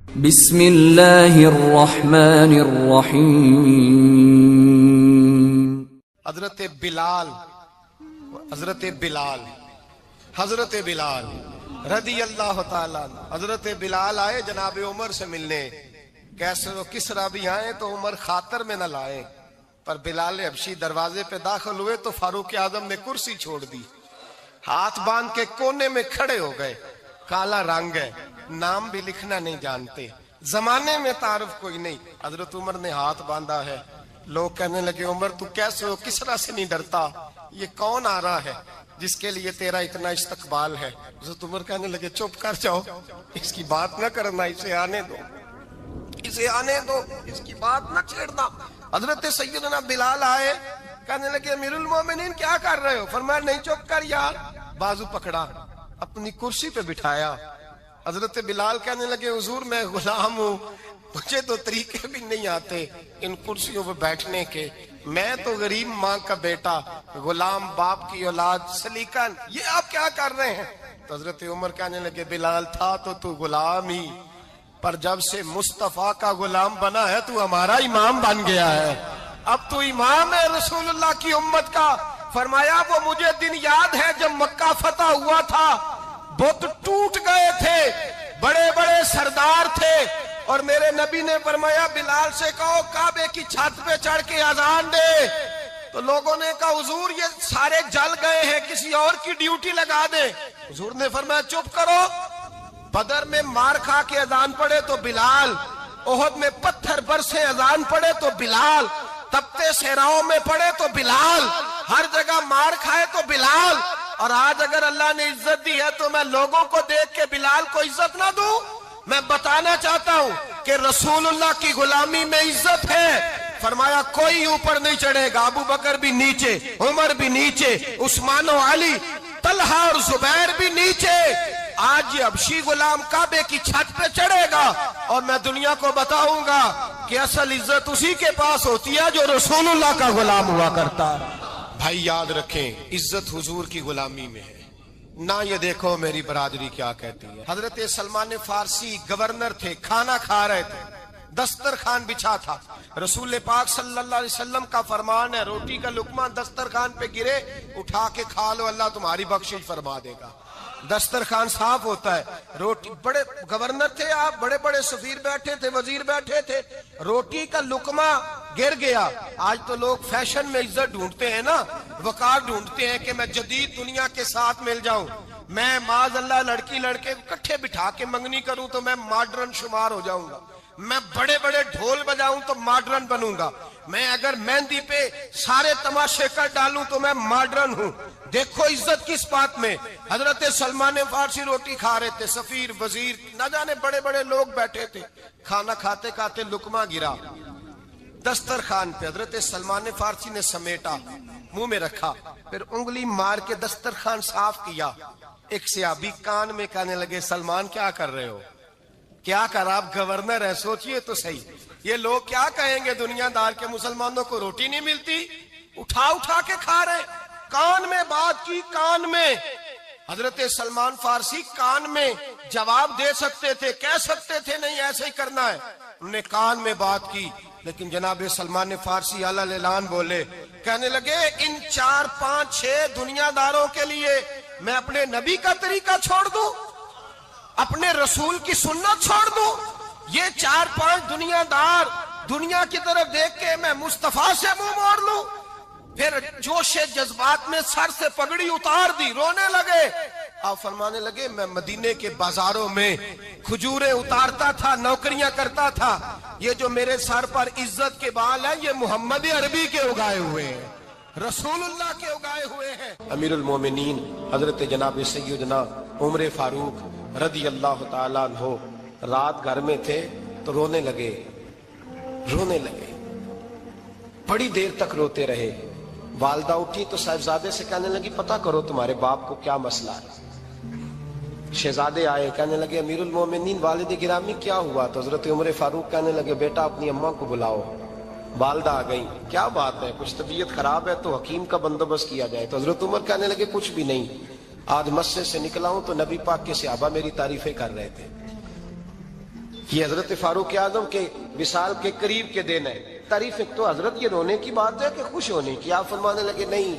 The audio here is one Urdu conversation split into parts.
بسم اللہ الرحمن الرحیم۔ حضرت بلال رضی اللہ تعالیٰ عنہ، حضرت بلال آئے جناب عمر سے ملنے، کیسے وہ کسرا بھی آئے تو عمر خاطر میں نہ لائے، پر بلال حبشی دروازے پہ داخل ہوئے تو فاروق اعظم نے کرسی چھوڑ دی، ہاتھ باندھ کے کونے میں کھڑے ہو گئے۔ کالا رنگ ہے، نام بھی لکھنا نہیں جانتے، زمانے میں تعارف کوئی نہیں۔ حضرت عمر نے ہاتھ باندھا ہے، لوگ کہنے لگے عمر تو کیسے ہو، کسرا سے نہیں ڈرتا، یہ کون آ رہا ہے جس کے لیے تیرا اتنا استقبال ہے؟ حضرت عمر کہنے لگے چپ کر جاؤ، اس کی بات نہ کرنا، اسے آنے دو، اس کی بات نہ چھیڑنا۔ حضرت سیدنا بلال آئے، کہنے لگے امیر المومنین کیا کر رہے ہو؟ فرمایا نہیں چپ کر یار، بازو پکڑا، اپنی کرسی پہ بٹھایا۔ حضرت بلال کہنے لگے حضور میں غلام ہوں، مجھے تو طریقے بھی نہیں آتے ان کرسیوں پہ بیٹھنے کے، میں تو غریب ماں کا بیٹا، غلام باپ کی اولاد، سلیقہ، یہ آپ کیا کر رہے ہیں؟ تو حضرت عمر کہنے لگے بلال تھا تو غلام ہی، پر جب سے مصطفیٰ کا غلام بنا ہے تو ہمارا امام بن گیا ہے، اب تو امام ہے رسول اللہ کی امت کا۔ فرمایا وہ مجھے دن یاد ہے جب مکہ فتح ہوا تھا، بت ٹوٹ گئے تھے، بڑے بڑے سردار تھے، اور میرے نبی نے فرمایا بلال سے کہو کعبے کی چھت پہ چڑھ کے اذان دے، تو لوگوں نے کہا حضور یہ سارے جل گئے ہیں، کسی اور کی ڈیوٹی لگا دے۔ حضور نے فرمایا چپ کرو، بدر میں مار کھا کے اذان پڑے تو بلال، احد میں پتھر برسے اذان پڑے تو بلال، تپتے صحراؤں میں پڑے تو بلال، ہر جگہ مار کھائے تو بلال، اور آج اگر اللہ نے عزت دی ہے تو میں لوگوں کو دیکھ کے بلال کو عزت نہ دوں؟ میں بتانا چاہتا ہوں کہ رسول اللہ کی غلامی میں عزت ہے۔ فرمایا کوئی اوپر نہیں چڑھے گا، ابو بکر بھی نیچے، عمر بھی نیچے، عثمان و علی، طلحہ اور زبیر بھی نیچے۔ آج یہ حبشی غلام کعبے کی چھت پہ چڑھے گا اور میں دنیا کو بتاؤں گا کہ اصل عزت اسی کے پاس ہوتی ہے جو رسول اللہ کا غلام ہوا کرتا ہے۔ بھائی یاد رکھیں عزت حضور کی غلامی میں ہے، نہ یہ دیکھو میری برادری کیا کہتی ہے۔ حضرت سلمان فارسی گورنر تھے، کھانا کھا رہے تھے، دسترخوان بچھا تھا، رسول پاک صلی اللہ علیہ وسلم کا فرمان ہے روٹی کا لقمہ دسترخوان پہ گرے اٹھا کے کھا لو، اللہ تمہاری بخشش فرما دے گا۔ دسترخوان صاف ہوتا ہے، روٹی، بڑے گورنر تھے آپ، بڑے بڑے سفیر بیٹھے تھے، وزیر بیٹھے تھے، روٹی کا لقمہ گر گیا۔ آج تو لوگ فیشن میں عزت ڈھونڈتے ہیں نا، وقار ڈھونڈتے ہیں کہ میں جدید دنیا کے ساتھ مل جاؤں، میں معاذ اللہ لڑکی لڑکے اکٹھے بٹھا کے منگنی کروں تو میں ماڈرن شمار ہو جاؤں گا، میں بڑے بڑے ڈھول بجاؤں تو ماڈرن بنوں گا، میں اگر مہندی پہ سارے تماشے کر ڈالوں تو میں ماڈرن ہوں۔ دیکھو عزت کس بات میں۔ حضرت سلمان فارسی روٹی کھا رہے تھے، سفیر، وزیر، نہ جانے بڑے بڑے لوگ بیٹھے تھے، کھانا کھاتے کھاتے لقمہ گرا دسترخوان پہ، حضرت سلمان فارسی نے سمیٹا، منہ میں رکھا، پھر انگلی مار کے دسترخوان صاف کیا۔ ایک صحابی کان میں کہنے لگے سلمان کیا کر رہے ہو؟ کیا کر، آپ گورنر ہیں، سوچئے تو صحیح، یہ لوگ کیا کہیں گے دنیا دار کے مسلمانوں کو روٹی نہیں ملتی، اٹھا کے کھا رہے۔ کان میں بات کی، کان میں۔ حضرت سلمان فارسی کان میں جواب دے سکتے تھے، کہہ سکتے تھے نہیں ایسے ہی کرنا ہے، انہوں نے کان میں بات کی، لیکن جناب سلمان فارسی اعلیٰ اعلان بولے، کہنے لگے ان 4 5 6 دنیا داروں کے لیے میں اپنے نبی کا طریقہ چھوڑ دوں، اپنے رسول کی سنت چھوڑ دوں؟ یہ 4 5 دنیا دار دنیا کی طرف دیکھ کے میں مصطفیٰ سے منہ موڑ لوں؟ پھر جوش جذبات میں سر سے پگڑی اتار دی، رونے لگے۔ آپ فرمانے لگے میں مدینے کے بازاروں میں کھجوریں اتارتا تھا، نوکریاں کرتا تھا، یہ جو میرے سر پر عزت کے بال ہیں یہ محمد عربی کے اگائے ہوئے ہیں، رسول اللہ کے اگائے ہوئے ہیں۔ امیر المومنین حضرت جناب سیدنا عمر فاروق رضی اللہ تعالیٰ عنہ رات گھر میں تھے تو رونے لگے، بڑی دیر تک روتے رہے۔ والدہ اٹھی تو صاحبزادے سے کہنے لگی پتہ کرو تمہارے باپ کو کیا مسئلہ ہے۔ شہزادے آئے، کہنے لگے امیر المومنین والد گرامی کیا ہوا؟ تو حضرت عمر فاروق کہنے لگے بیٹا اپنی اماں کو بلاؤ۔ والدہ آ گئی، کیا بات ہے؟ کچھ طبیعت خراب ہے تو حکیم کا بندوبست کیا جائے۔ تو حضرت عمر کہنے لگے کچھ بھی نہیں، آج مسجد سے نکلا ہوں تو نبی پاک کے صحابہ میری تعریفیں کر رہے تھے، یہ حضرت فاروق اعظم کے وصال کے قریب کے دن ہے. تعریف ایک تو حضرت یہ رونے کی بات ہے کہ خوش ہونے کی. آپ فرمانے لگے نہیں،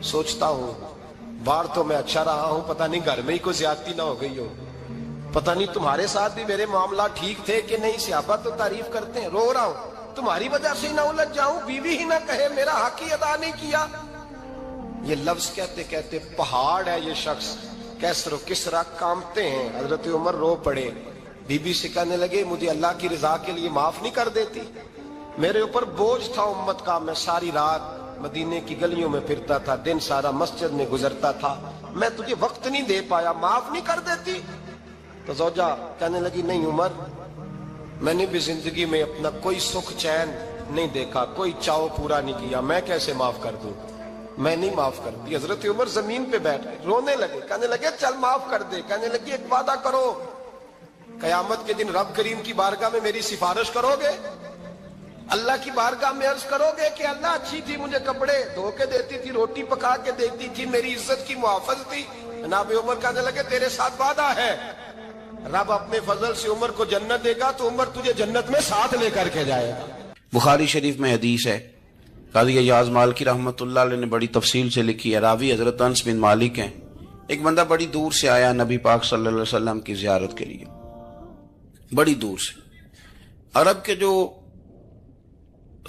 سوچتا ہوں باہر تو میں اچھا رہا ہوں، پتہ نہیں گھر میں ہی کوئی زیادتی نہ ہو گئی ہو، پتہ نہیں تمہارے ساتھ بھی میرے معاملات ٹھیک تھے کہ نہیں. صحابہ تو تعریف کرتے ہیں، رو رہا ہوں تمہاری وجہ سے نہ الجھ جاؤں، بیوی ہی نہ کہے میرا حق ہی ادا نہیں کیا. یہ لفظ کہتے کہتے پہاڑ ہے یہ شخص، کیسر و کسرا کانپتے ہیں. حضرت عمر رو پڑے، بی بی سے کہنے لگے مجھے اللہ کی رضا کے لیے معاف نہیں کر دیتی؟ میرے اوپر بوجھ تھا امت کا، میں ساری رات مدینے کی گلیوں میں پھرتا تھا، دن سارا مسجد میں گزرتا تھا، میں تجھے وقت نہیں دے پایا، معاف نہیں کر دیتی؟ تو زوجہ کہنے لگی نہیں عمر، میں نے بھی زندگی میں اپنا کوئی سکھ چین نہیں دیکھا، کوئی چاؤ پورا نہیں کیا، میں کیسے معاف کر دوں؟ میں نہیں معاف کرتی. حضرت عمر زمین پہ بیٹھ گئے، رونے لگے، کہنے لگے چل معاف کر دے. کہنے لگی ایک وعدہ کرو، قیامت کے دن رب کریم کی بارگاہ میں میری سفارش کرو گے؟ اللہ کی بارگاہ میں عرض کرو گے کہ اللہ اچھی تھی، مجھے کپڑے دھو کے دیتی تھی، روٹی پکا کے دیتی تھی، میری عزت کی محافظ تھی؟ جناب عمر کہنے لگے تیرے ساتھ وعدہ ہے، رب اپنے فضل سے عمر کو جنت دے گا تو عمر تجھے جنت میں ساتھ لے کر کے جائے گا. بخاری شریف میں حدیث ہے، قاضی ایاز مالکی رحمۃ اللہ علیہ نے بڑی تفصیل سے لکھی ہے. راوی حضرت انس بن مالک ہیں. ایک بندہ بڑی دور سے آیا نبی پاک صلی اللہ علیہ وسلم کی زیارت کے لیے، بڑی دور سے. عرب کے جو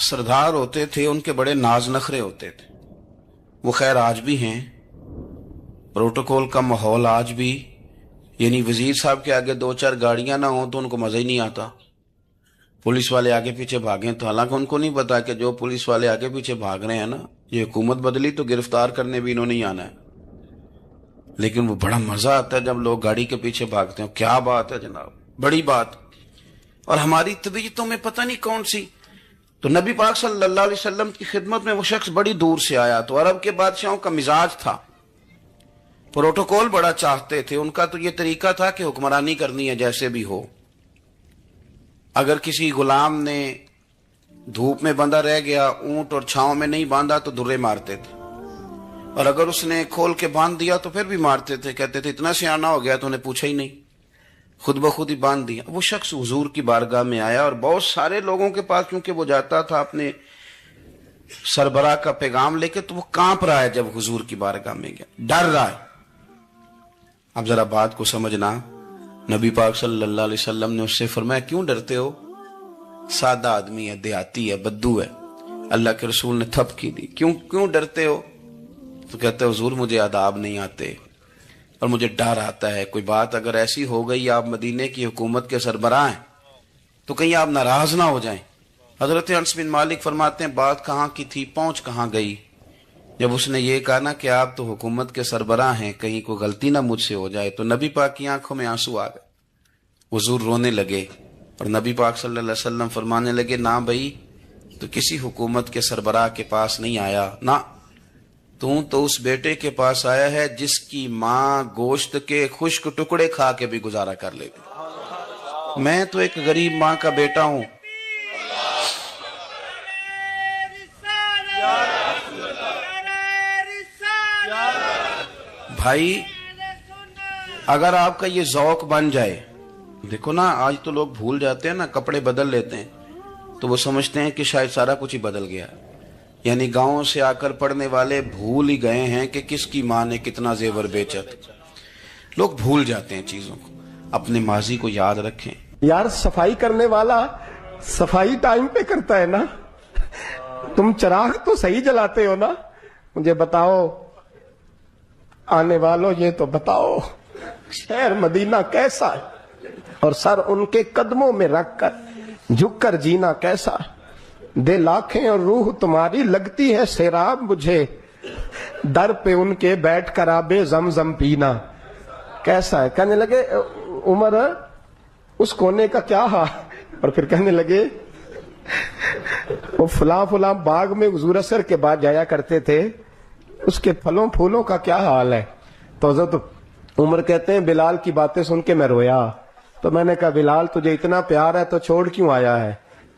سردار ہوتے تھے ان کے بڑے ناز نخرے ہوتے تھے. وہ خیر آج بھی ہیں، پروٹوکول کا ماحول آج بھی، یعنی وزیر صاحب کے آگے دو چار گاڑیاں نہ ہوں تو ان کو مزہ ہی نہیں آتا. پولیس والے آگے پیچھے بھاگیں تو حالانکہ ان کو نہیں پتا کہ جو پولیس والے آگے پیچھے بھاگ رہے ہیں نا، یہ حکومت بدلی تو گرفتار کرنے بھی انہوں نے ہی آنا ہے. لیکن وہ بڑا مزہ آتا ہے جب لوگ گاڑی کے پیچھے بھاگتے ہیں. کیا بات ہے جناب، بڑی بات. اور ہماری طبیعتوں میں پتہ نہیں کون سی. تو نبی پاک صلی اللہ علیہ وسلم کی خدمت میں وہ شخص بڑی دور سے آیا. تو عرب کے بادشاہوں کا مزاج تھا، پروٹوکول بڑا چاہتے تھے. ان کا تو یہ طریقہ تھا کہ حکمرانی کرنی ہے جیسے بھی ہو. اگر کسی غلام نے دھوپ میں بندھا رہ گیا، اونٹ اور چھاؤں میں نہیں باندھا تو درے مارتے تھے، اور اگر اس نے کھول کے باندھ دیا تو پھر بھی مارتے تھے. کہتے تھے اتنا سیانا ہو گیا تو انہیں پوچھا ہی نہیں، خود بخود ہی باندھ دیا. وہ شخص حضور کی بارگاہ میں آیا اور بہت سارے لوگوں کے پاس کیونکہ وہ جاتا تھا اپنے سربراہ کا پیغام لے کے، تو وہ کانپ رہا ہے جب حضور کی بارگاہ میں گیا، ڈر رہا ہے. اب ذرا بات کو سمجھنا، نبی پاک صلی اللہ علیہ وسلم نے اس سے فرمایا کیوں ڈرتے ہو؟ سادہ آدمی ہے، دیہاتی ہے، بدو ہے. اللہ کے رسول نے تھپ کی دی، کیوں ڈرتے ہو؟ تو کہتے حضور مجھے آداب نہیں آتے اور مجھے ڈر آتا ہے، کوئی بات اگر ایسی ہو گئی، آپ مدینے کی حکومت کے سربراہ ہیں، تو کہیں آپ ناراض نہ ہو جائیں. حضرت انس بن مالک فرماتے ہیں بات کہاں کی تھی، پہنچ کہاں گئی. جب اس نے یہ کہا نا کہ آپ تو حکومت کے سربراہ ہیں، کہیں کوئی غلطی نہ مجھ سے ہو جائے، تو نبی پاک کی آنکھوں میں آنسو آ گئے. حضور رونے لگے اور نبی پاک صلی اللہ علیہ وسلم فرمانے لگے نہ بھائی، تو کسی حکومت کے سربراہ کے پاس نہیں آیا، نہ تو اس بیٹے کے پاس آیا ہے جس کی ماں گوشت کے خشک ٹکڑے کھا کے بھی گزارا کر لے گی. میں تو ایک غریب ماں کا بیٹا ہوں. بھائی اگر آپ کا یہ ذوق بن جائے، دیکھو نا آج تو لوگ بھول جاتے ہیں نا، کپڑے بدل لیتے ہیں تو وہ سمجھتے ہیں کہ شاید سارا کچھ ہی بدل گیا. یعنی گاؤں سے آ کر پڑھنے والے بھول ہی گئے ہیں کہ کس کی ماں نے کتنا زیور بیچا. لوگ بھول جاتے ہیں چیزوں کو. اپنے ماضی کو یاد رکھیں. یار صفائی کرنے والا صفائی ٹائم پہ کرتا ہے نا، تم چراغ تو صحیح جلاتے ہو نا. مجھے بتاؤ آنے والوں، یہ تو بتاؤ شہر مدینہ کیسا ہے، اور سر ان کے قدموں میں رکھ کر جھک کر جینا کیسا ہے. دل آنکھیں اور روح تمہاری لگتی ہے سیراب مجھے، در پہ ان کے بیٹھ کر آب زمزم پینا کیسا ہے. کہنے لگے عمر اس کونے کا کیا حال، اور پھر کہنے لگے وہ فلاں باغ میں حضور اثر کے بعد جایا کرتے تھے، اس کے پھلوں پھولوں کا کیا حال ہے. تو حضرت عمر کہتے ہیں بلال کی باتیں سن کے میں رویا. تو میں نے کہا بلال تجھے اتنا پیار ہے تو چھوڑ کیوں آیا ہے؟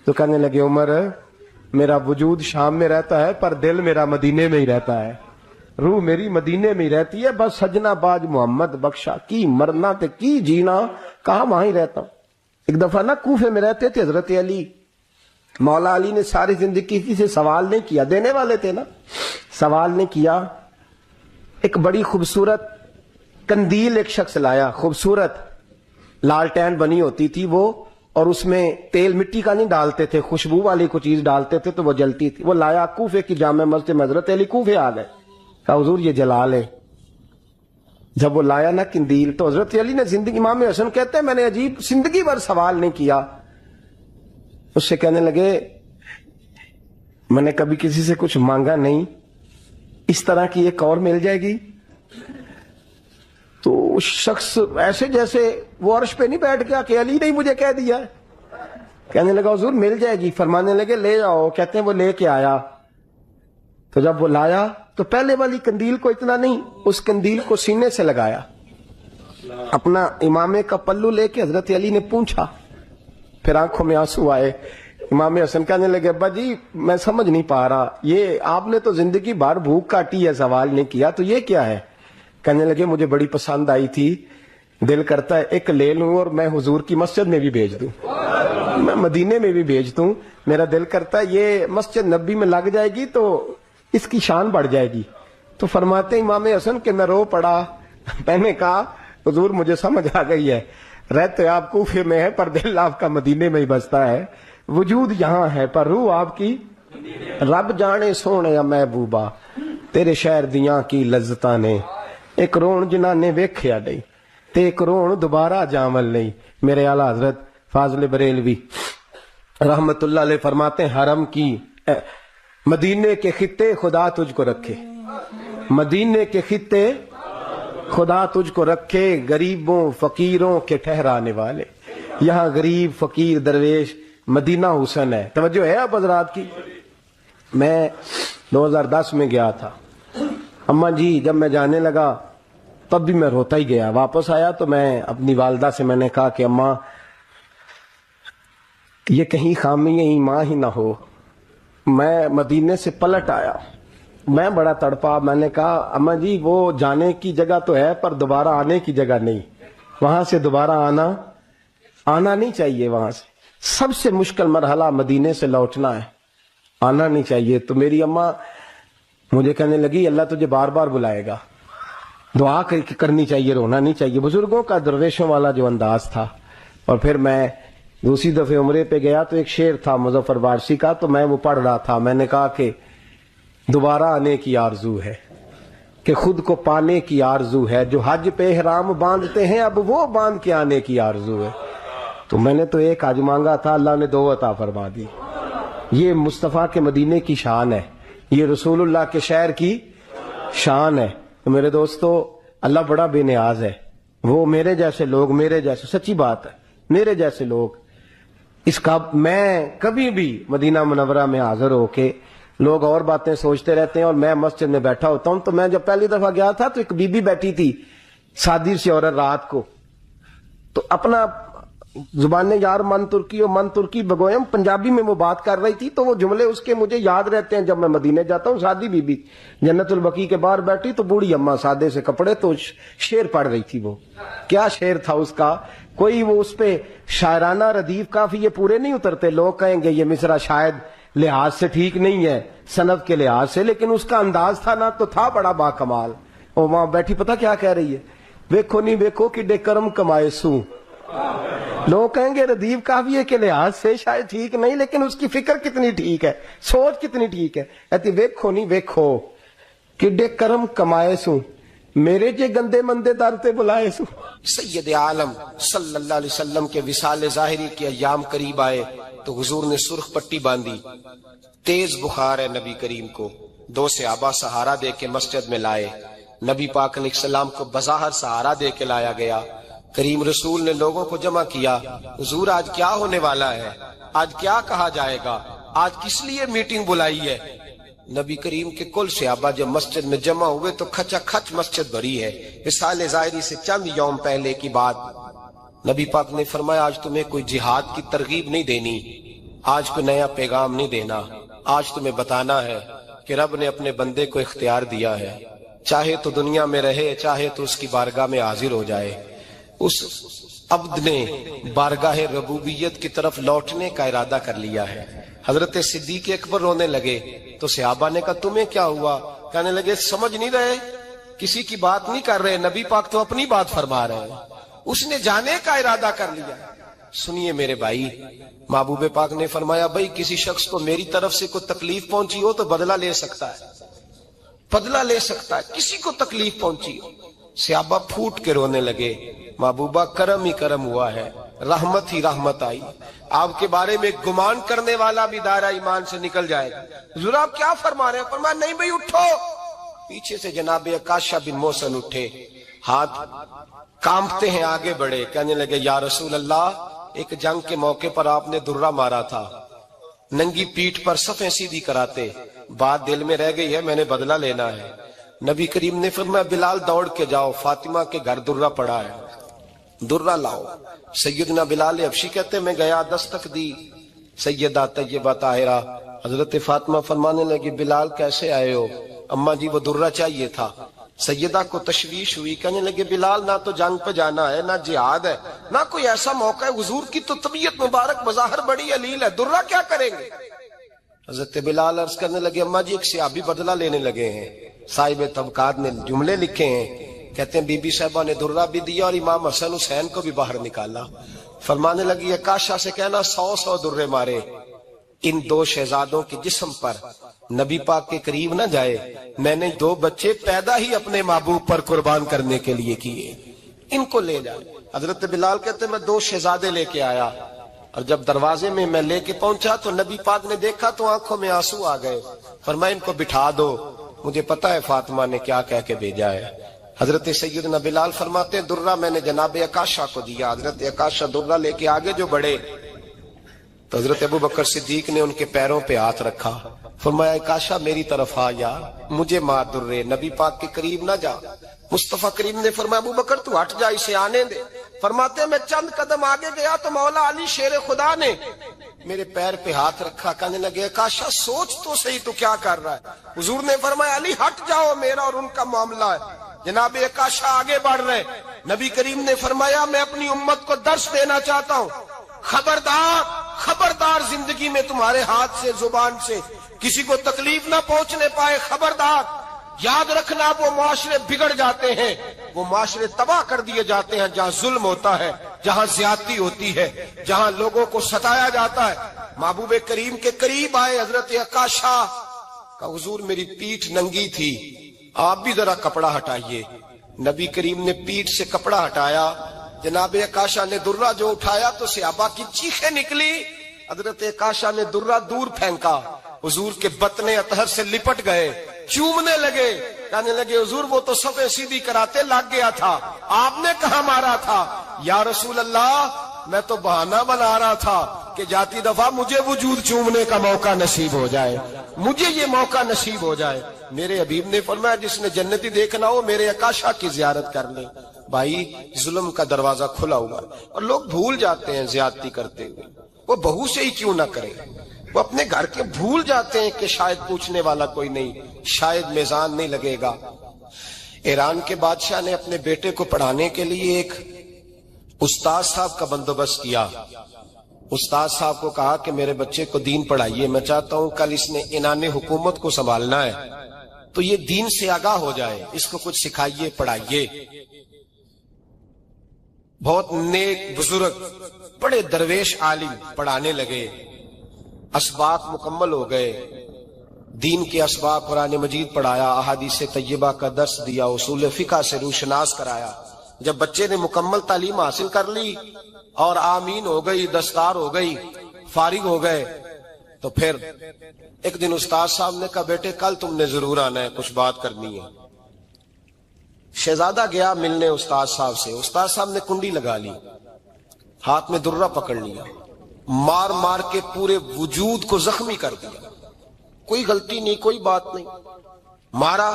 تو کہنے لگے عمر میرا وجود شام میں رہتا ہے پر دل میرا مدینے میں ہی رہتا ہے، روح میری مدینے میں ہی رہتی ہے. بس سجنا باج محمد بخشا کی مرنا تے کی جینا، کہاں وہاں ہی رہتا ہوں. ایک دفعہ نا کوفے میں رہتے تھے حضرت علی. مولا علی نے ساری زندگی کسی سے سوال نہیں کیا, دینے والے تھے نا, سوال نہیں کیا. ایک بڑی خوبصورت قندیل ایک شخص لایا, خوبصورت لالٹین بنی ہوتی تھی وہ, اور اس میں تیل مٹی کا نہیں ڈالتے تھے, خوشبو والی کوئی چیز ڈالتے تھے تو وہ جلتی تھی. وہ لایا کوفے کی جامع مسجد میں, حضرت علی کوفے آ گئے, کہا حضور یہ جلا لے. جب وہ لایا نا قندیل تو حضرت علی نے زندگی, امام حسن کہتے ہیں میں نے عجیب زندگی بھر سوال نہیں کیا. اس سے کہنے لگے میں نے کبھی کسی سے کچھ مانگا نہیں, اس طرح کی ایک اور مل جائے گی. تو اس شخص ایسے جیسے وہ عرش پہ نہیں بیٹھ گیا کہ علی نے مجھے کہہ دیا ہے. کہنے لگا حضور مل جائے گی. فرمانے لگے لے جاؤ. کہتے ہیں وہ لے کے آیا. تو جب وہ لایا تو پہلے والی قندیل کو اتنا نہیں, اس قندیل کو سینے سے لگایا, اپنا امامے کا پلو لے کے حضرت علی نے پوچھا. پھر آنکھوں میں آنسو آئے. امام حسن کہنے لگے ابا جی میں سمجھ نہیں پا رہا, یہ آپ نے تو زندگی بھر بھوک کاٹی ہے, سوال نہیں کیا, تو یہ کیا ہے؟ کہنے لگے مجھے بڑی پسند آئی تھی, دل کرتا ہے ایک لے لوں اور میں حضور کی مسجد میں بھی بھیج دوں, میں مدینے میں بھی بھیج دوں. میرا دل کرتا ہے یہ مسجد نبی میں لگ جائے گی تو اس کی شان بڑھ جائے گی. تو فرماتے امام حسن کہ میں رو پڑا. میں نے کہا حضور مجھے سمجھ آ گئی ہے, رہتے آپ کوفے میں ہے پر دل آپ کا مدینے میں ہی بستا ہے, وجود یہاں ہے پر روح آپ کی. رب جانے سونے یا محبوبہ تیرے شہر دیاں کی لذتاں نے, ایک رون جنہاں نے ویکھیا نہیں تے ایک رون دوبارہ جامل نہیں. میرے اعلیٰ حضرت فاضل بریلوی رحمت اللہ علیہ فرماتے ہیں حرم کی مدینے کے خطے خدا تجھ کو رکھے, مدینے کے خطے خدا تجھ کو رکھے, غریبوں فقیروں کے ٹھہرانے والے. یہاں غریب فقیر درویش مدینہ حسن ہے. توجہ ہے آپ حضرات کی. میں 2010 میں گیا تھا. اماں جی جب میں جانے لگا تب بھی میں روتا ہی گیا. واپس آیا تو میں اپنی والدہ سے میں نے کہا کہ اماں یہ کہیں خامی ایمان ہی نہ ہو. میں مدینے سے پلٹ آیا, میں بڑا تڑپا. میں نے کہا اماں جی وہ جانے کی جگہ تو ہے پر دوبارہ آنے کی جگہ نہیں, وہاں سے دوبارہ آنا نہیں چاہیے. وہاں سے سب سے مشکل مرحلہ مدینے سے لوٹنا ہے, آنا نہیں چاہیے. تو میری اماں مجھے کہنے لگی اللہ تجھے بار بار بلائے گا, دعا کرنی چاہیے, رونا نہیں چاہیے. بزرگوں کا درویشوں والا جو انداز تھا. اور پھر میں دوسری دفعہ عمرے پہ گیا تو ایک شعر تھا مظفر وارسی کا, تو میں وہ پڑھ رہا تھا. میں نے کہا کہ دوبارہ آنے کی آرزو ہے, کہ خود کو پانے کی آرزو ہے, جو حج پہ احرام باندھتے ہیں اب وہ باندھ کے آنے کی آرزو ہے. تو میں نے تو ایک حج مانگا تھا, اللہ نے 2 عطا فرما دی. یہ مصطفیٰ کے مدینے کی شان ہے, یہ رسول اللہ کے شہر کی شان ہے. تو میرے دوستو اللہ بڑا بے نیاز ہے. وہ میرے جیسے لوگ, میرے جیسے, سچی بات ہے, میرے جیسے لوگ, اس کا میں کبھی بھی مدینہ منورہ میں حاضر ہو کے لوگ اور باتیں سوچتے رہتے ہیں اور میں مسجد میں بیٹھا ہوتا ہوں. تو میں جب پہلی دفعہ گیا تھا تو ایک بی بی بیٹھی تھی سادی سی عورت رات کو, تو اپنا زبان یار من ترکی بگویم پنجابی میں وہ بات کر رہی تھی. تو وہ جملے اس کے مجھے یاد رہتے ہیں جب میں مدینے جاتا ہوں. سادی بی بی جنت البقیع کے باہر بیٹھی تو بوڑھی اماں سادے سے کپڑے, تو شعر پڑھ رہی تھی. وہ کیا شعر تھا اس کا, کوئی وہ اس پہ شاعرانہ ردیف کافی یہ پورے نہیں اترتے. لوگ کہیں گے یہ مصرع شاید لحاظ سے ٹھیک نہیں ہے, سند کے لحاظ سے, لیکن اس کا انداز تھا نا تو تھا بڑا با کمال. اور وہاں بیٹھی پتہ کیا کہہ رہی ہے, ویکھو نہیں ویکھو کہ کرم کمائے سوں. لوگ کہیں گے ردیف کافی ہے کے لحاظ سے شاید ٹھیک نہیں, لیکن اس کی فکر کتنی ٹھیک ہے, سوچ کتنی ٹھیک ہے. کہتی ویکھو نہیں ویکھو کہ کرم کمائے سوں, میرے جے گندے مندے در تے بلائے سوں. سید عالم صلی اللہ علیہ وسلم کے وصال ظاہری کے ایام قریب آئے تو حضور نے سرخ پٹی باندھی. تیز بخار ہے نبی کریم کو, 2 صحابہ سہارا دے کے مسجد میں لائے. نبی پاک علیہ السلام کو بظاہر سہارا دے کے لایا گیا. کریم رسول نے لوگوں کو جمع کیا, حضور آج کیا ہونے والا ہے, آج کیا کہا جائے گا, آج کس لیے میٹنگ بلائی ہے. نبی کریم کے کل صحابہ جب مسجد میں جمع ہوئے تو کھچا کھچ مسجد بھری ہے. وصال ظاہری سے چند یوم پہلے کی بات. نبی پاک نے فرمایا آج تمہیں کوئی جہاد کی ترغیب نہیں دینی, آج کوئی نیا پیغام نہیں دینا, آج تمہیں بتانا ہے کہ رب نے اپنے بندے کو اختیار دیا ہے, چاہے تو دنیا میں رہے چاہے تو اس کی بارگاہ میں حاضر ہو جائے. اس عبد نے بارگاہ ربوبیت کی طرف لوٹنے کا ارادہ کر لیا ہے۔ حضرت صدیق اکبر رونے لگے تو صحابہ نے کہا تمہیں کیا ہوا؟ کہنے لگے سمجھ نہیں رہے، کسی کی بات نہیں کر رہے، نبی پاک تو اپنی بات فرما رہے ہیں، اس نے جانے کا ارادہ کر لیا۔ سنیے میرے بھائی، محبوب پاک نے فرمایا بھائی کسی شخص کو میری طرف سے کوئی تکلیف پہنچی ہو تو بدلہ لے سکتا ہے، بدلہ لے سکتا ہے، کسی کو تکلیف پہنچی ہو۔ صحابہ پھوٹ کے رونے لگے، محبوبہ کرم ہی کرم ہوا ہے، رحمت ہی رحمت آئی، آپ کے بارے میں گمان کرنے والا بھی دائرہ ایمان سے نکل جائے گا۔ حضور آپ کیا فرما رہے ہیں؟ فرمایا نہیں بھائی اٹھو۔ پیچھے سے جناب عکاشہ بن محصن اٹھے، ہاتھ کانپتے ہیں، آگے بڑھے، کہنے لگے یا رسول اللہ، ایک جنگ کے موقع پر آپ نے درہ مارا تھا، ننگی پیٹھ پر صفیں سیدھی کراتے، بات دل میں رہ گئی ہے، میں نے بدلہ لینا ہے۔ نبی کریم نے فرمایا بلال دوڑ کے جاؤ، فاطمہ کے گھر درہ پڑا ہے، درہ لاؤ۔ سیدنا بلال حبشی کہتے میں گیا، دستک دی سیدہ طیبہ طاہرہ، حضرت فاطمہ فرمانے لگی بلال کیسے آئے ہو؟ اماں جی وہ درہ چاہیے تھا۔ سیدہ کو تشویش ہوئی، کہنے لگے بلال نہ تو جنگ پہ جانا ہے، نہ جہاد ہے، نہ کوئی ایسا موقع ہے، حضور کی تو طبیعت مبارک بظاہر بڑی علیل ہے، درہ کیا کریں گے؟ حضرت بلال عرض کرنے لگے اماں جی ایک صحابی بدلہ لینے لگے ہیں، صاحب طبقات نے جملے لکھے ہیں، کہتے ہیں بی بی صاحبہ نے درہ بھی دیا اور امام حسن حسین کو بھی باہر نکالا۔ فرمانے لگی عکاشہ سے کہنا 100 درے مارے، ان دو شہزادوں کے جسم پر نبی پاک کے قریب نہ جائے، میں نے 2 بچے پیدا ہی اپنے محبوب پر قربان کرنے کے لیے کیے، ان کو لے جائے۔ حضرت بلال کہتے میں 2 شہزادے لے کے آیا، اور جب دروازے میں میں لے کے پہنچا تو نبی پاک نے دیکھا تو آنکھوں میں آنسو آ گئے، فرمایا ان کو بٹھا دو، مجھے پتا ہے فاطمہ نے کیا کہہ کے بھیجا ہے۔ حضرت سیدنا بلال فرماتے ہیں درہ میں نے جناب عکاشہ کو دیا، حضرت عکاشہ درہ لے کے آگے جو بڑھے تو حضرت ابو بکر صدیق نے ان کے پیروں پہ ہاتھ رکھا، فرمایا عکاشہ میری طرف آ یار، مجھے مار درے، نبی پاک کے قریب نہ جا۔ مصطفیٰ کریم نے فرمایا ابو بکر تو ہٹ جا، اسے آنے دے۔ فرماتے ہیں میں چند قدم آگے گیا تو مولا علی شیر خدا نے میرے پیر پہ ہاتھ رکھا، کہنے لگے عکاشہ سوچ تو صحیح تو کیا کر رہا ہے؟ حضور نے فرمایا علی ہٹ جاؤ، میرا اور ان کا معاملہ ہے۔ جناب عکاشہ آگے بڑھ رہے، نبی کریم نے فرمایا میں اپنی امت کو درس دینا چاہتا ہوں، خبردار خبردار زندگی میں تمہارے ہاتھ سے زبان سے کسی کو تکلیف نہ پہنچنے پائے، خبردار یاد رکھنا وہ معاشرے بگڑ جاتے ہیں، وہ معاشرے تباہ کر دیے جاتے ہیں جہاں ظلم ہوتا ہے، جہاں زیادتی ہوتی ہے، جہاں لوگوں کو ستایا جاتا ہے۔ محبوب کریم کے قریب آئے حضرت عکاشہ کا، حضور میری پیٹھ ننگی تھی، آپ بھی ذرا کپڑا ہٹائیے۔ نبی کریم نے پیٹھ سے کپڑا ہٹایا، جناب عکاشہ نے درہ جو اٹھایا تو صحابہ کی چیخیں نکلی، حضرت عکاشہ نے درہ دور پھینکا، حضور کے بطن اطہر سے لپٹ گئے، چومنے لگے، کہنے لگے حضور وہ تو صفیں سیدھی کراتے لگ گیا تھا، آپ نے کہاں مارا تھا؟ یا رسول اللہ میں تو بہانہ بنا رہا تھا کہ جاتی دفعہ مجھے وجود چومنے کا موقع نصیب ہو جائے، مجھے یہ موقع نصیب ہو جائے۔ میرے حبیب نے فرمایا جس نے جنتی دیکھنا ہو میرے عکاشہ کی زیارت کر لے۔ بھائی ظلم کا دروازہ کھلا ہوا اور لوگ بھول جاتے ہیں زیادتی کرتے ہوئے، وہ بہو سے ہی کیوں نہ کرے، وہ اپنے گھر کے بھول جاتے ہیں کہ شاید پوچھنے والا کوئی نہیں، شاید میزان نہیں لگے گا۔ ایران کے بادشاہ نے اپنے بیٹے کو پڑھانے کے لیے ایک استاد صاحب کا بندوبست کیا۔ استاد صاحب کو کہا کہ میرے بچے کو دین پڑھائیے، میں چاہتا ہوں کل اس نے عنان حکومت کو سنبھالنا ہے تو یہ دین سے آگاہ ہو جائے، اس کو کچھ سکھائیے پڑھائیے۔ بہت نیک بزرگ بڑے درویش عالم پڑھانے لگے، اسباق مکمل ہو گئے، دین کے اسباق قرآن مجید پڑھایا، احادیث طیبہ کا درس دیا، اصول فقہ سے روشناس کرایا۔ جب بچے نے مکمل تعلیم حاصل کر لی اور آمین ہو گئی، دستار ہو گئی، فارغ ہو گئے تو پھر ایک دن استاد صاحب نے کہا بیٹے کل تم نے ضرور آنا ہے، کچھ بات کرنی ہے۔ شہزادہ گیا ملنے استاد صاحب سے، استاد صاحب نے کنڈی لگا لی، ہاتھ میں درہ پکڑ لیا، مار مار کے پورے وجود کو زخمی کر دیا، کوئی غلطی نہیں، کوئی بات نہیں، مارا۔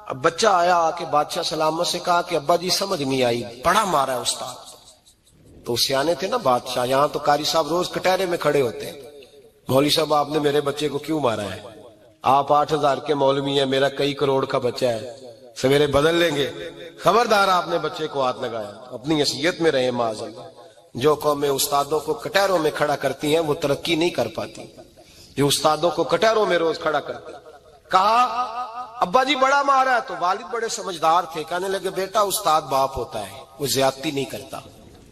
اب بچہ آیا آ کے بادشاہ سلامت سے کہا کہ ابا جی سمجھ نہیں آئی، بڑا مارا ہے استاد۔ تو سیانے تھے نا بادشاہ، یہاں تو قاری صاحب روز کٹہرے میں کھڑے ہوتے ہیں، مولوی صاحب آپ نے میرے بچے کو کیوں مارا ہے؟ آپ 8000 کے مولوی ہیں، میرا کئی کروڑ کا بچہ ہے، سویرے بدل لیں گے. خبردار آپ نے بچے کو ہاتھ لگایا. اپنی حیثیت میں رہے معاذ اللہ. جو قومیں استادوں کو کٹہروں میں کھڑا کرتی ہیں وہ ترقی نہیں کر پاتی. جو استادوں کو کٹہروں میں روز کھڑا کرتے. کہا ابا جی بڑا مارا ہے. تو والد بڑے سمجھدار تھے, کہنے لگے بیٹا استاد باپ ہوتا ہے, وہ زیادتی نہیں کرتا.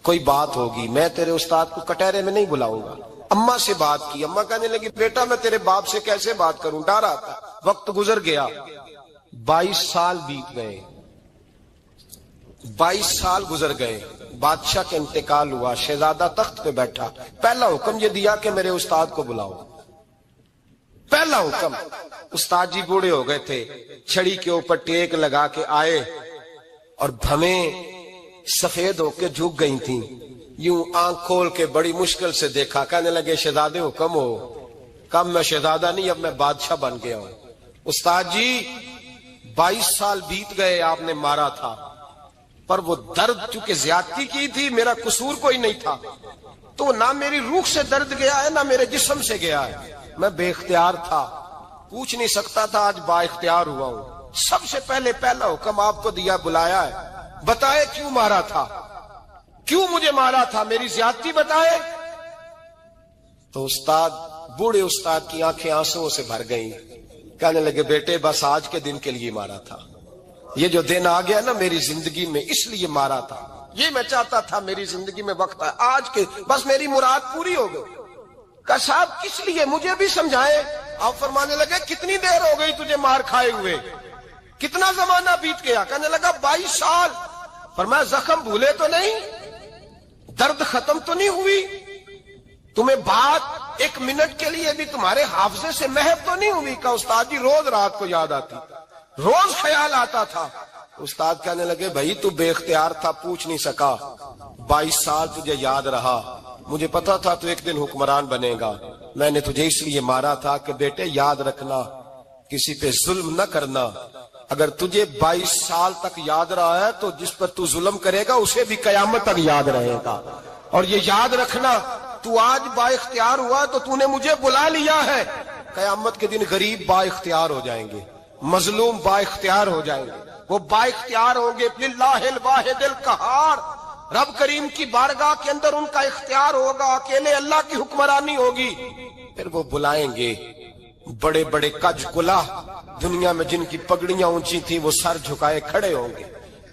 کوئی بات ہوگی میں تیرے استاد کو کٹہرے میں نہیں بلاؤں گا. اماں سے بات کی. اماں کہنے لگی بیٹا میں تیرے باپ سے کیسے بات کروں, ڈر آتا. وقت گزر گیا. 22 سال بیت گئے. 22 سال گزر گئے. بادشاہ کا انتقال ہوا. شہزادہ تخت پہ بیٹھا. پہلا حکم یہ دیا کہ میرے استاد کو بلاؤ. پہلا حکم. استاد جی بوڑھے ہو گئے تھے, چھڑی کے اوپر ٹیک لگا کے آئے اور بھویں سفید ہو کے جھک گئی تھیں. یوں آنکھ کھول کے بڑی مشکل سے دیکھا. کہنے لگے شہزادے حکم ہو. کم میں شہزادہ نہیں, اب میں بادشاہ بن گیا ہوں. استاد جی 22 سال بیت گئے, آپ نے مارا تھا, پر وہ درد چونکہ زیادتی کی تھی, میرا قصور کوئی نہیں تھا, تو نہ میری روح سے درد گیا ہے نہ میرے جسم سے گیا ہے. میں بے اختیار تھا, پوچھ نہیں سکتا تھا, آج با اختیار ہوا ہوں. سب سے پہلے پہلا حکم آپ کو دیا, بلایا ہے, بتائے کیوں مارا تھا, کیوں مجھے مارا تھا, میری زیادتی بتائے. تو استاد, بوڑھے استاد کی آنکھیں آنسوں سے بھر گئیں. کہنے لگے بیٹے بس آج کے دن کے لیے مارا تھا. یہ جو دن آ گیا نا میری زندگی میں, اس لیے مارا تھا. یہ میں چاہتا تھا میری زندگی میں وقت ہے, آج کے بس میری مراد پوری ہو گئی. کہا صاحب کس لیے, مجھے بھی سمجھائے. آپ فرمانے لگے کتنی دیر ہو گئی تجھے مار کھائے ہوئے, کتنا زمانہ بیت گیا. کہنے لگا 22 سال. فرمایا زخم بھولے تو نہیں, درد ختم تو نہیں ہوئی, تمہیں بات 1 منٹ کے لیے بھی تمہارے حافظے سے محو تو نہیں ہوئی. کہا استاد جی روز رات کو یاد آتی, روز خیال آتا تھا. استاد کہنے لگے بھائی تو بے اختیار تھا, پوچھ نہیں سکا, 22 سال تجھے یاد رہا. مجھے پتا تھا تو ایک دن حکمران بنے گا. میں نے تجھے اس لیے مارا تھا کہ بیٹے یاد رکھنا, کسی پہ ظلم نہ کرنا. اگر تجھے 22 سال تک یاد رہا ہے تو جس پر تو ظلم کرے گا اسے بھی قیامت تک یاد رہے گا. اور یہ یاد رکھنا, تو آج با اختیار ہوا تو تو نے مجھے بلا لیا ہے. قیامت کے دن غریب با اختیار ہو جائیں گے, مظلوم با اختیار ہو جائیں گے. وہ با اختیار ہوں گے للہ الواحد القہار. رب کریم کی بارگاہ کے اندر ان کا اختیار ہوگا, اکیلے اللہ کی حکمرانی ہوگی. پھر وہ بلائیں گے بڑے بڑے کج کلا, دنیا میں جن کی پگڑیاں اونچی تھیں وہ سر جھکائے کھڑے ہوں گے.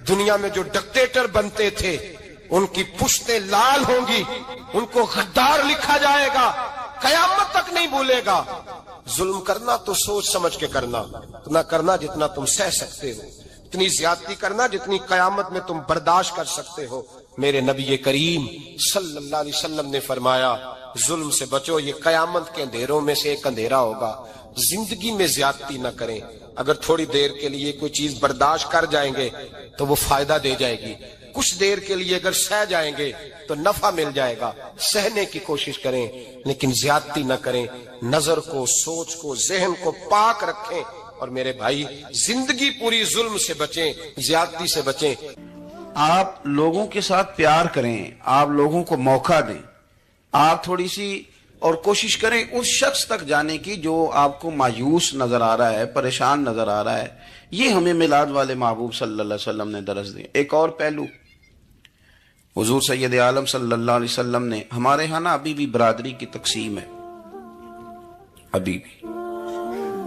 دنیا میں جو ڈکٹیٹر بنتے تھے ان کی پشتیں لال ہوں گی, ان کو غدار لکھا جائے گا, قیامت تک نہیں بھولے گا. ظلم کرنا تو سوچ سمجھ کے کرنا, اتنا کرنا جتنا تم سہ سکتے ہو, اتنی زیادتی کرنا جتنی قیامت میں تم برداشت کر سکتے ہو. میرے نبی کریم صلی اللہ علیہ وسلم نے فرمایا ظلم سے بچو, یہ قیامت کے اندھیروں میں سے ایک اندھیرا ہوگا. زندگی میں زیادتی نہ کریں. اگر تھوڑی دیر کے لیے کوئی چیز برداشت کر جائیں گے تو وہ فائدہ دے جائے گی, کچھ دیر کے لیے اگر سہ جائیں گے تو نفع مل جائے گا. سہنے کی کوشش کریں لیکن زیادتی نہ کریں. نظر کو, سوچ کو, ذہن کو پاک رکھیں. اور میرے بھائی زندگی پوری ظلم سے بچیں, زیادتی سے بچیں. آپ لوگوں کے ساتھ پیار کریں, آپ لوگوں کو موقع دیں, آپ تھوڑی سی اور کوشش کریں اس شخص تک جانے کی جو آپ کو مایوس نظر آ رہا ہے, پریشان نظر آ رہا ہے. یہ ہمیں میلاد والے محبوب صلی اللہ علیہ وسلم نے درس دیا. ایک اور پہلو, حضور سید عالم صلی اللہ علیہ وسلم نے, ہمارے ہاں نا ابھی بھی برادری کی تقسیم ہے, ابھی بھی,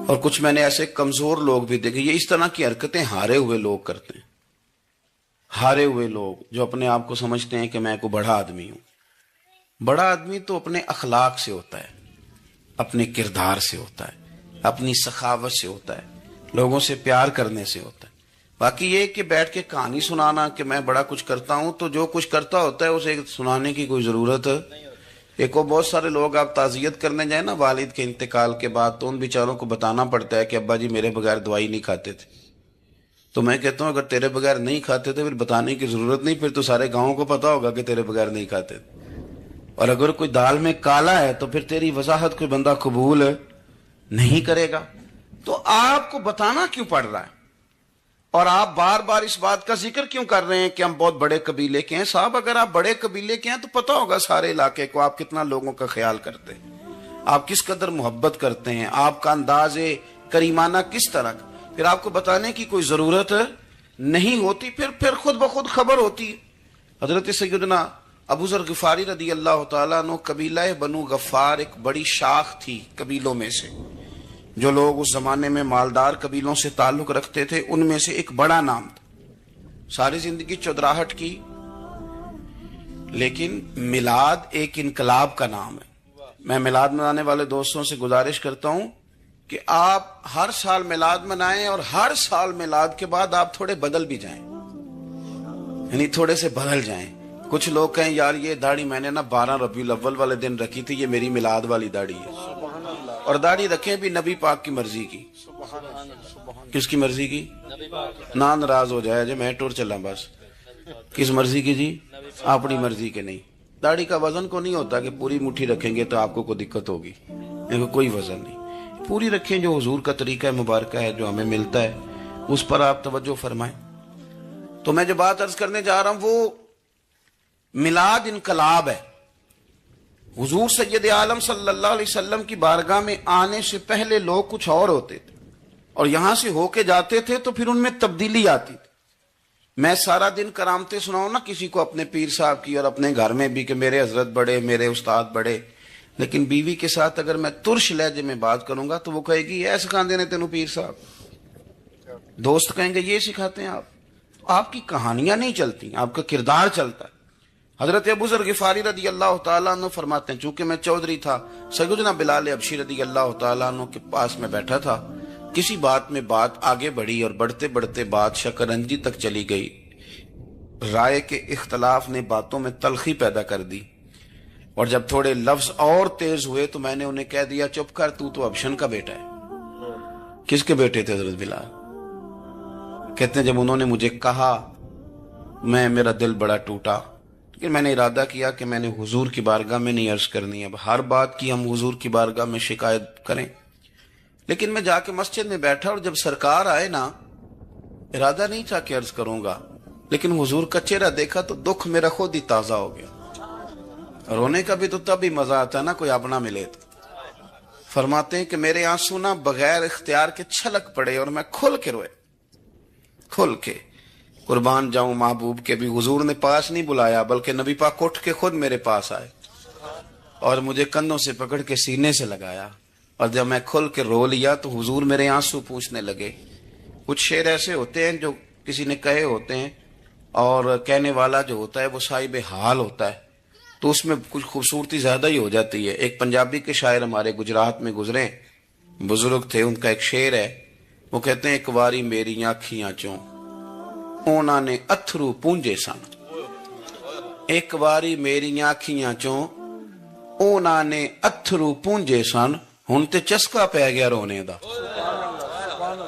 اور کچھ میں نے ایسے کمزور لوگ بھی دیکھے. یہ اس طرح کی حرکتیں ہارے ہوئے لوگ کرتے ہیں. ہارے ہوئے لوگ جو اپنے آپ کو سمجھتے ہیں کہ میں کوئی بڑا آدمی ہوں. بڑا آدمی تو اپنے اخلاق سے ہوتا ہے, اپنے کردار سے ہوتا ہے, اپنی سخاوت سے ہوتا ہے, لوگوں سے پیار کرنے سے ہوتا ہے. باقی یہ کہ بیٹھ کے کہانی سنانا کہ میں بڑا کچھ کرتا ہوں, تو جو کچھ کرتا ہوتا ہے اسے سنانے کی کوئی ضرورت. ایک اور بہت سارے لوگ آپ تعزیت کرنے جائیں نا والد کے انتقال کے بعد, تو ان بیچاروں کو بتانا پڑتا ہے کہ ابا جی میرے بغیر دوائی نہیں کھاتے تھے. تو میں کہتا ہوں اگر تیرے بغیر نہیں کھاتے تھے پھر بتانے کی ضرورت نہیں, پھر تو سارے گاؤں کو پتا ہوگا کہ تیرے بغیر نہیں کھاتے تھے. اور اگر کوئی دال میں کالا ہے تو پھر تیری وضاحت کوئی بندہ قبول نہیں کرے گا. تو آپ کو بتانا کیوں پڑ رہا ہے, اور آپ بار بار اس بات کا ذکر کیوں کر رہے ہیں کہ ہم بہت بڑے قبیلے کے ہیں؟ صاحب اگر آپ بڑے قبیلے کے ہیں تو پتا ہوگا سارے علاقے کو آپ کتنا لوگوں کا خیال کرتے ہیں, آپ کس قدر محبت کرتے ہیں, آپ کا انداز کریمانہ کس طرح کا. پھر آپ کو بتانے کی کوئی ضرورت نہیں ہوتی، پھر خود بخود خبر ہوتی ہے۔ حضرت سیدنا ابو ذر غفاری رضی اللہ تعالیٰ عنہ، قبیلہ بنو غفار ایک بڑی شاخ تھی قبیلوں میں سے، جو لوگ اس زمانے میں مالدار قبیلوں سے تعلق رکھتے تھے، ان میں سے ایک بڑا نام تھا۔ ساری زندگی چودراہٹ کی، لیکن میلاد ایک انقلاب کا نام ہے۔ میں میلاد منانے والے دوستوں سے گزارش کرتا ہوں کہ آپ ہر سال میلاد منائیں، اور ہر سال میلاد کے بعد آپ تھوڑے بدل بھی جائیں، یعنی تھوڑے سے بدل جائیں۔ کچھ لوگ کہیں یار یہ داڑھی میں نے نا 12 ربیع الاول والے دن رکھی تھی، یہ میری میلاد والی داڑھی ہے، اور داڑھی رکھیں بھی نبی پاک کی مرضی کی۔ کس کی مرضی کی؟ نہ ناراض ہو جائے جی میں ٹور چلا، بس کس مرضی کی جی؟ اپنی مرضی کے نہیں۔ داڑھی کا وزن کو نہیں ہوتا کہ پوری مٹھی رکھیں گے تو آپ کو کوئی دقت ہوگی، کوئی وزن نہیں، پوری رکھیں، جو حضور کا طریقہ مبارکہ ہے جو ہمیں ملتا ہے اس پر آپ توجہ فرمائیں۔ تو میں جو بات عرض کرنے جا رہا ہوں وہ میلاد انقلاب ہے۔ حضور سید عالم صلی اللہ علیہ وسلم کی بارگاہ میں آنے سے پہلے لوگ کچھ اور ہوتے تھے، اور یہاں سے ہو کے جاتے تھے تو پھر ان میں تبدیلی آتی تھی۔ میں سارا دن کرامتے سناؤں نا کسی کو اپنے پیر صاحب کی، اور اپنے گھر میں بھی کہ میرے حضرت بڑے، میرے استاد بڑے، لیکن بیوی کے ساتھ اگر میں ترش لہجے میں بات کروں گا تو وہ کہے گی یہ سکھاندے نے تینوں پیر صاحب۔ دوست کہیں گے یہ سکھاتے ہیں آپ کی کہانیاں نہیں چلتی، آپ کا کردار چلتا ہے۔ حضرت ابو ذر غفاری رضی اللہ تعالیٰ عنہ فرماتے ہیں چونکہ میں چودھری تھا، سیدنا بلال حبشی رضی اللہ تعالیٰ عنہ کے پاس میں بیٹھا تھا، کسی بات میں بات آگے بڑھی اور بڑھتے بڑھتے بات شکرنجی تک چلی گئی۔ رائے کے اختلاف نے باتوں میں تلخی پیدا کر دی، اور جب تھوڑے لفظ اور تیز ہوئے تو میں نے انہیں کہہ دیا چپ کر، تو ابشن کا بیٹا ہے۔ کس کے بیٹے تھے حضرت بلال؟ کہتے ہیں جب انہوں نے مجھے کہا میرا دل بڑا ٹوٹا، لیکن میں نے ارادہ کیا کہ میں نے حضور کی بارگاہ میں نہیں عرض کرنی، اب ہر بات کی ہم حضور کی بارگاہ میں شکایت کریں۔ لیکن میں جا کے مسجد میں بیٹھا، اور جب سرکار آئے نا، ارادہ نہیں تھا کہ عرض کروں گا، لیکن حضور کا چہرہ دیکھا تو دکھ میرا خود ہی تازہ ہو گیا۔ رونے کا بھی تو تب ہی مزہ آتا ہے نا کوئی اپنا ملے تو۔ فرماتے ہیں کہ میرے آنسو نا بغیر اختیار کے چھلک پڑے، اور میں کھل کے روئے، کھل کے۔ قربان جاؤں محبوب کے بھی حضور نے پاس نہیں بلایا، بلکہ نبی پاک اٹھ کے خود میرے پاس آئے اور مجھے کندھوں سے پکڑ کے سینے سے لگایا، اور جب میں کھل کے رو لیا تو حضور میرے آنسو پوچھنے لگے۔ کچھ شعر ایسے ہوتے ہیں جو کسی نے کہے ہوتے ہیں، اور کہنے والا جو ہوتا ہے وہ صاحب حال ہوتا ہے، تو اس میں کچھ خوبصورتی زیادہ ہی ہو جاتی ہے۔ ایک پنجابی کے شاعر ہمارے گجرات میں گزرے، بزرگ تھے، ان کا ایک شعر ہے، وہ کہتے ہیں ایک واری میری آنکھیاں چوں اونا نے اتھرو پونجے سن، ایک واری میری آنکھیاں چوں اونا نے اتھرو پونجے سن، ہن تے چسکا پہ گیا رونے دا۔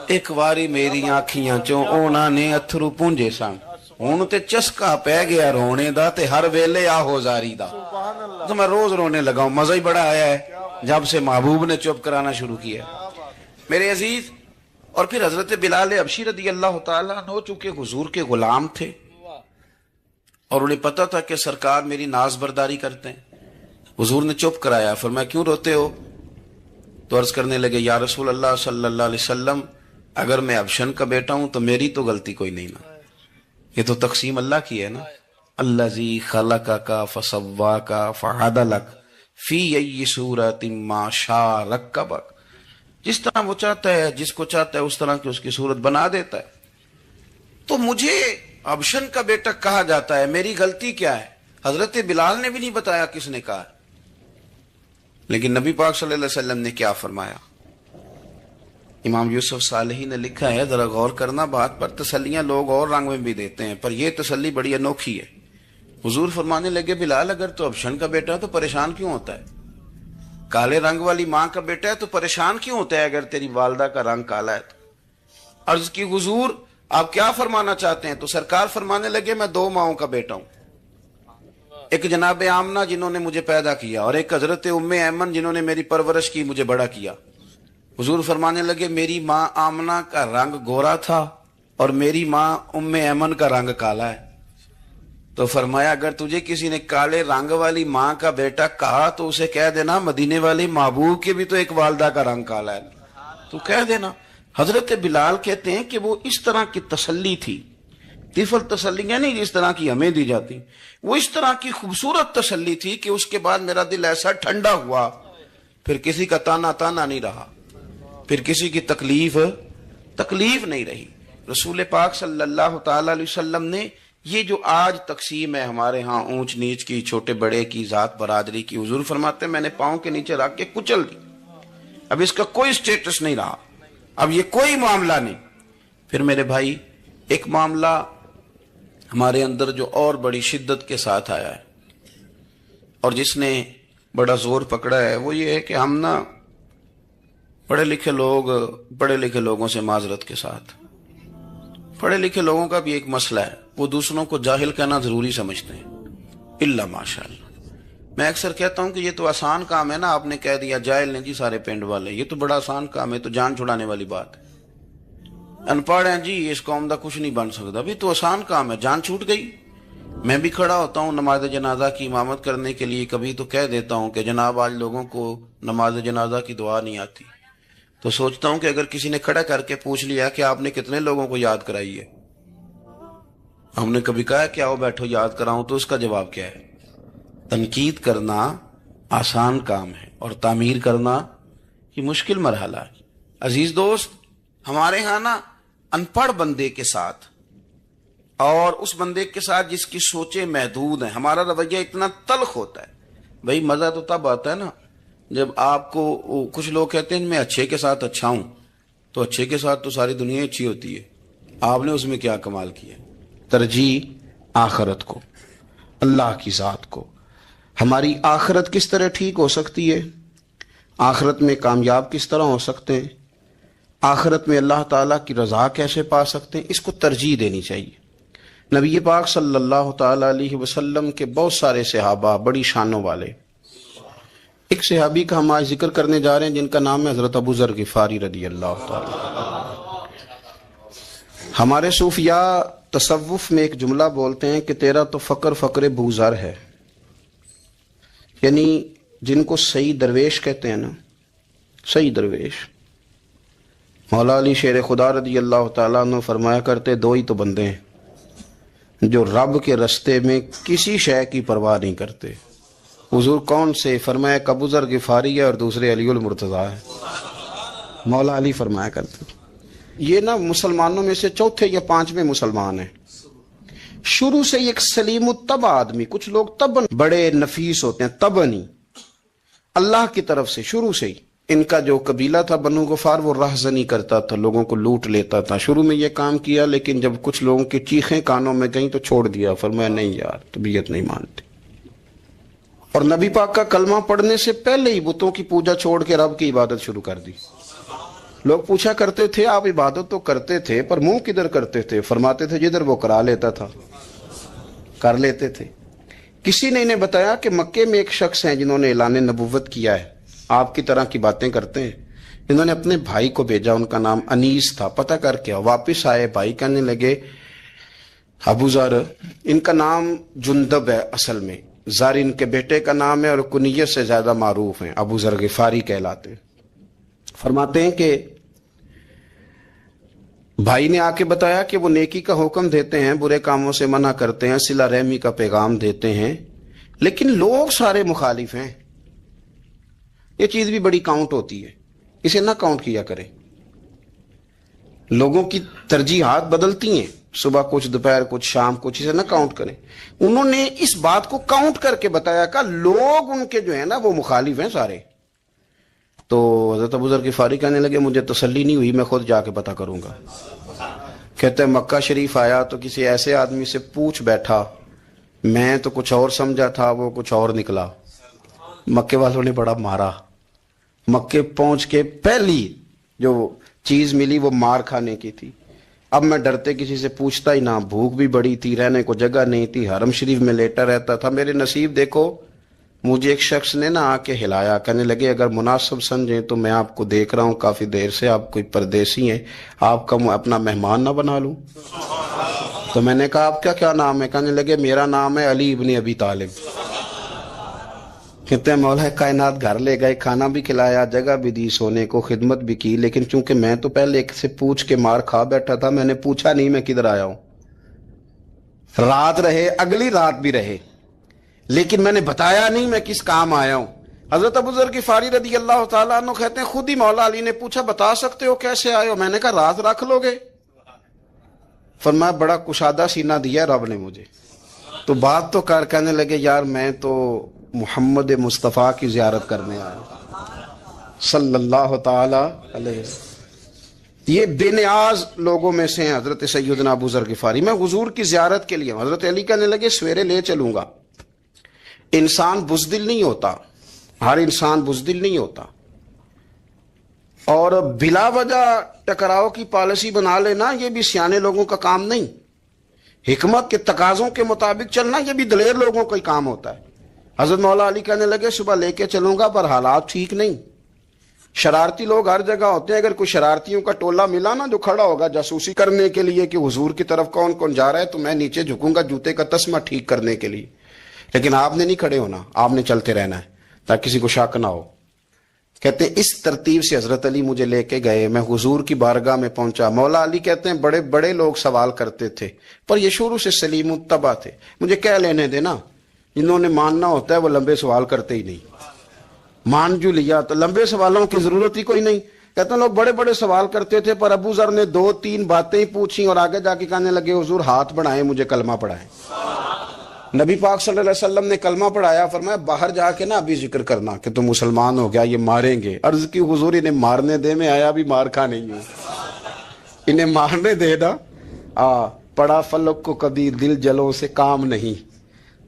ایک واری میری آنکھیاں چوں اونا نے اتھرو پونجے سن، ہن تے چسکا پہ گیا رونے دا، تے ہر ویلے آہو زاری دا۔ تو میں روز رونے لگا ہوں، مزہ ہی بڑا آیا ہے جب سے محبوب نے چپ کرانا شروع کیا۔ میرے عزیز، اور پھر حضرت بلال حبشی رضی اللہ تعالیٰ عنہ چونکہ حضور کے غلام تھے، اور انہیں پتا تھا کہ سرکار میری ناز برداری کرتے ہیں، حضور نے چپ کرایا۔ فرمایا کیوں روتے ہو؟ تو عرض کرنے لگے یا رسول اللہ صلی اللہ علیہ وسلم، اگر میں ابشن کا بیٹا ہوں تو میری تو غلطی کوئی نہیں نا، یہ تو تقسیم اللہ کی ہے نا۔ الذی خلقک فسواک فعدلک فی ای صورت ما شاء رکبک، جس طرح وہ چاہتا ہے، جس کو چاہتا ہے اس طرح کی اس کی صورت بنا دیتا ہے۔ تو مجھے ابشن کا بیٹا کہا جاتا ہے، میری غلطی کیا ہے؟ حضرت بلال نے بھی نہیں بتایا کس نے کہا، لیکن نبی پاک صلی اللہ علیہ وسلم نے کیا فرمایا؟ امام یوسف صالحی نے لکھا ہے، ذرا غور کرنا بات پر، تسلیاں لوگ اور رنگ میں بھی دیتے ہیں، پر یہ تسلی بڑی انوکھی ہے۔ حضور فرمانے لگے بلال اگر تو ابشن کا بیٹا ہے تو پریشان کیوں ہوتا ہے؟ کالے رنگ والی ماں کا بیٹا ہے تو پریشان کیوں ہوتا ہے اگر تیری والدہ کا رنگ کالا ہے تو؟ عرض کی حضور آپ کیا فرمانا چاہتے ہیں؟ تو سرکار فرمانے لگے میں 2 ماؤں کا بیٹا ہوں، ایک جناب آمنہ جنہوں نے مجھے پیدا کیا، اور ایک حضرت ام ایمن جنہوں نے میری پرورش کی، مجھے بڑا کیا۔ حضور فرمانے لگے میری ماں آمنہ کا رنگ گورا تھا اور میری ماں ام ایمن کا رنگ کالا ہے۔ تو فرمایا اگر تجھے کسی نے کالے رنگ والی ماں کا بیٹا کہا تو اسے کہہ دینا مدینے والی محبوب کے بھی تو ایک والدہ کا رنگ کالا ہے، تو کہہ دینا۔ حضرت بلال کہتے ہیں کہ وہ اس طرح کی تسلی تھی، طفل تسلی نہیں جس طرح کی ہمیں دی جاتی، وہ اس طرح کی خوبصورت تسلی تھی کہ اس کے بعد میرا دل ایسا ٹھنڈا ہوا، پھر کسی کا تانا نہیں رہا، پھر کسی کی تکلیف نہیں رہی۔ رسول پاک صلی اللہ تعالی علیہ وسلم نے یہ جو آج تقسیم ہے ہمارے ہاں اونچ نیچ کی، چھوٹے بڑے کی، ذات برادری کی، حضور فرماتے ہیں میں نے پاؤں کے نیچے رکھ کے کچل دی، اب اس کا کوئی سٹیٹس نہیں رہا، اب یہ کوئی معاملہ نہیں۔ پھر میرے بھائی ایک معاملہ ہمارے اندر جو اور بڑی شدت کے ساتھ آیا ہے اور جس نے بڑا زور پکڑا ہے، وہ یہ ہے کہ ہم نا پڑھے لکھے لوگوں سے معذرت کے ساتھ، پڑھے لکھے لوگوں کا بھی ایک مسئلہ ہے، وہ دوسروں کو جاہل کہنا ضروری سمجھتے ہیں، الا ماشاء اللہ۔ میں اکثر کہتا ہوں کہ یہ تو آسان کام ہے نا، آپ نے کہہ دیا جاہل نہیں جی سارے پنڈ والے، یہ تو بڑا آسان کام ہے، تو جان چھڑانے والی بات ہے، ان پڑھ ہیں جی اس قوم دا کچھ نہیں بن سکتا، بھی تو آسان کام ہے، جان چھوٹ گئی۔ میں بھی کھڑا ہوتا ہوں نماز جنازہ کی امامت کرنے کے لیے، کبھی تو کہہ دیتا ہوں کہ جناب آج لوگوں کو نماز جنازہ کی دعا نہیں آتی، تو سوچتا ہوں کہ اگر کسی نے کھڑا کر کے پوچھ لیا کہ آپ نے کتنے لوگوں کو یاد کرائی ہے، ہم نے کبھی کہا کہ آؤ بیٹھو یاد کراؤں، تو اس کا جواب کیا ہے؟ تنقید کرنا آسان کام ہے اور تعمیر کرنا یہ مشکل مرحلہ ہے۔ عزیز دوست، ہمارے ہاں نا ان پڑھ بندے کے ساتھ اور اس بندے کے ساتھ جس کی سوچیں محدود ہیں، ہمارا رویہ اتنا تلخ ہوتا ہے۔ بھائی مزہ تو تب آتا ہے نا جب آپ کو کچھ لوگ کہتے ہیں میں اچھے کے ساتھ اچھا ہوں، تو اچھے کے ساتھ تو ساری دنیا اچھی ہوتی ہے، آپ نے اس میں کیا کمال کیا؟ ترجیح آخرت کو، اللہ کی ذات کو۔ ہماری آخرت کس طرح ٹھیک ہو سکتی ہے، آخرت میں کامیاب کس طرح ہو سکتے ہیں، آخرت میں اللہ تعالیٰ کی رضا کیسے پا سکتے ہیں، اس کو ترجیح دینی چاہیے۔ نبی پاک صلی اللہ تعالیٰ علیہ وسلم کے بہت سارے صحابہ بڑی شانوں والے، ایک صحابی کا ہم آج ذکر کرنے جا رہے ہیں جن کا نام ہے حضرت ابو ذر غفاری رضی اللہ تعالیٰ۔ ہمارے صوفیاء تصوف میں ایک جملہ بولتے ہیں کہ تیرا تو فقر ابو ذر ہے، یعنی جن کو صحیح درویش کہتے ہیں نا، صحیح درویش۔ مولا علی شیر خدا رضی اللہ تعالیٰ عنہ فرمایا کرتے دو ہی تو بندے ہیں جو رب کے رستے میں کسی شے کی پرواہ نہیں کرتے۔ حضور کون سے؟ فرمایا ابو ذر غفاری ہے اور دوسرے علی المرتضیٰ ہے۔ مولا علی فرمایا کرتے یہ نا مسلمانوں میں سے چوتھے یا پانچویں مسلمان ہیں، شروع سے ایک سلیم الطبع آدمی، کچھ لوگ طبعاً بڑے نفیس ہوتے ہیں، طبعاً اللہ کی طرف سے شروع سے ہی۔ ان کا جو قبیلہ تھا بنو غفار وہ راہزنی کرتا تھا، لوگوں کو لوٹ لیتا تھا، شروع میں یہ کام کیا، لیکن جب کچھ لوگوں کی چیخیں کانوں میں گئیں تو چھوڑ دیا، فرمایا نہیں یار طبیعت نہیں مانتی، اور نبی پاک کا کلمہ پڑھنے سے پہلے ہی بتوں کی پوجا چھوڑ کے رب کی عبادت شروع کر دی۔ لوگ پوچھا کرتے تھے آپ عبادت تو کرتے تھے پر منہ کدھر کرتے تھے؟ فرماتے تھے جدھر وہ کرا لیتا تھا کر لیتے تھے۔ کسی نے انہیں بتایا کہ مکے میں ایک شخص ہیں جنہوں نے اعلان نبوت کیا ہے، آپ کی طرح کی باتیں کرتے ہیں، انہوں نے اپنے بھائی کو بھیجا، ان کا نام انیس تھا، پتہ کر کے واپس آئے، بھائی کہنے لگے ابو ذر، ان کا نام جندب ہے، اصل میں ذر ان کے بیٹے کا نام ہے اور کنیت سے زیادہ معروف ہیں، ابو ذر غفاری کہلاتے ہیں۔ فرماتے ہیں کہ بھائی نے آ کے بتایا کہ وہ نیکی کا حکم دیتے ہیں، برے کاموں سے منع کرتے ہیں، صلہ رحمی کا پیغام دیتے ہیں، لیکن لوگ سارے مخالف ہیں۔ یہ چیز بھی بڑی کاؤنٹ ہوتی ہے، اسے نہ کاؤنٹ کیا کریں، لوگوں کی ترجیحات بدلتی ہیں، صبح کچھ دوپہر کچھ شام کچھ، اسے نہ کاؤنٹ کریں۔ انہوں نے اس بات کو کاؤنٹ کر کے بتایا کہ لوگ ان کے جو ہے نا وہ مخالف ہیں سارے۔ تو حضرت ابو ذر غفاری کہنے لگے مجھے تسلی نہیں ہوئی، میں خود جا کے پتہ کروں گا۔ کہتے ہیں مکہ شریف آیا تو کسی ایسے آدمی سے پوچھ بیٹھا، میں تو کچھ اور سمجھا تھا، وہ کچھ اور نکلا۔ مکے والوں نے بڑا مارا، مکے پہنچ کے پہلی جو چیز ملی وہ مار کھانے کی تھی۔ اب میں ڈرتے کسی سے پوچھتا ہی نہ، بھوک بھی بڑی تھی، رہنے کو جگہ نہیں تھی، حرم شریف میں لیٹا رہتا تھا۔ میرے نصیب دیکھو، مجھے ایک شخص نے آ کے ہلایا، کہنے لگے اگر مناسب سمجھیں تو میں آپ کو دیکھ رہا ہوں کافی دیر سے، آپ کوئی پردیسی ہیں، آپ کا اپنا مہمان نہ بنا لوں؟ تو میں نے کہا آپ کا کیا نام ہے؟ کہنے لگے میرا نام ہے علی ابن ابی طالب۔ کہتے ہیں مولا کائنات گھر لے گئے, کھانا بھی کھلایا, جگہ بھی دی سونے کو, خدمت بھی کی, لیکن چونکہ میں تو پہلے ایک سے پوچھ کے مار کھا بیٹھا تھا, میں نے پوچھا نہیں میں کدھر آیا ہوں. رات رہے, اگلی رات بھی رہے, لیکن میں نے بتایا نہیں میں کس کام آیا ہوں. حضرت ابو ذر غفاری رضی اللہ تعالیٰ عنہ کہتے ہیں خود ہی مولا علی نے پوچھا بتا سکتے ہو کیسے آئے ہو؟ میں نے کہا راز رکھ لو گے؟ فرمایا بڑا کشادہ سینہ دیا رب نے مجھے. تو بات تو کر, کہنے لگے یار میں تو محمد مصطفیٰ کی زیارت کرنے آیا صلی اللہ تعالی علیہ وسلم. یہ بے نیاز لوگوں میں سے ہیں حضرت سیدنا ابو ذر غفاری. میں حضور کی زیارت کے لیے, حضرت علی کہنے لگے سویرے لے چلوں گا. انسان بزدل نہیں ہوتا, ہر انسان بزدل نہیں ہوتا, اور بلا وجہ ٹکراؤ کی پالیسی بنا لینا یہ بھی سیانے لوگوں کا کام نہیں. حکمت کے تقاضوں کے مطابق چلنا یہ بھی دلیر لوگوں کا ہی کام ہوتا ہے. حضرت مولا علی کہنے لگے صبح لے کے چلوں گا, پر حالات ٹھیک نہیں. شرارتی لوگ ہر جگہ ہوتے ہیں, اگر کوئی شرارتیوں کا ٹولہ ملا نا جو کھڑا ہوگا جاسوسی کرنے کے لیے کہ حضور کی طرف کون کون جا رہا ہے, تو میں نیچے جھکوں گا جوتے کا تسمہ ٹھیک کرنے کے لیے. لیکن آپ نے نہیں کھڑے ہونا, آپ نے چلتے رہنا ہے تاکہ کسی کو شک نہ ہو. کہتے ہیں اس ترتیب سے حضرت علی مجھے لے کے گئے, میں حضور کی بارگاہ میں پہنچا. مولا علی کہتے ہیں بڑے بڑے لوگ سوال کرتے تھے, پر یہ شروع سے سلیم الطبع تھے. مجھے کہہ لینے دینا, جنہوں نے ماننا ہوتا ہے وہ لمبے سوال کرتے ہی نہیں. مان جو لیا تو لمبے سوالوں کی ضرورت ہی کوئی نہیں. کہتے ہیں لوگ بڑے بڑے سوال کرتے تھے, پر ابو ذر نے 2-3 باتیں ہی پوچھی اور آگے جا کے کہنے لگے حضور ہاتھ بڑھائیں مجھے کلمہ پڑھائیں. نبی پاک صلی اللہ علیہ وسلم نے کلمہ پڑھایا, فرمایا باہر جا کے نا ابھی ذکر کرنا کہ تم مسلمان ہو گیا, یہ ماریں گے. عرض کی حضور انہیں مارنے دے, میں آیا بھی مار کھا نہیں ہوں, انہیں مارنے دے نا. پڑا فلک کو کبھی دل جلوں سے کام نہیں.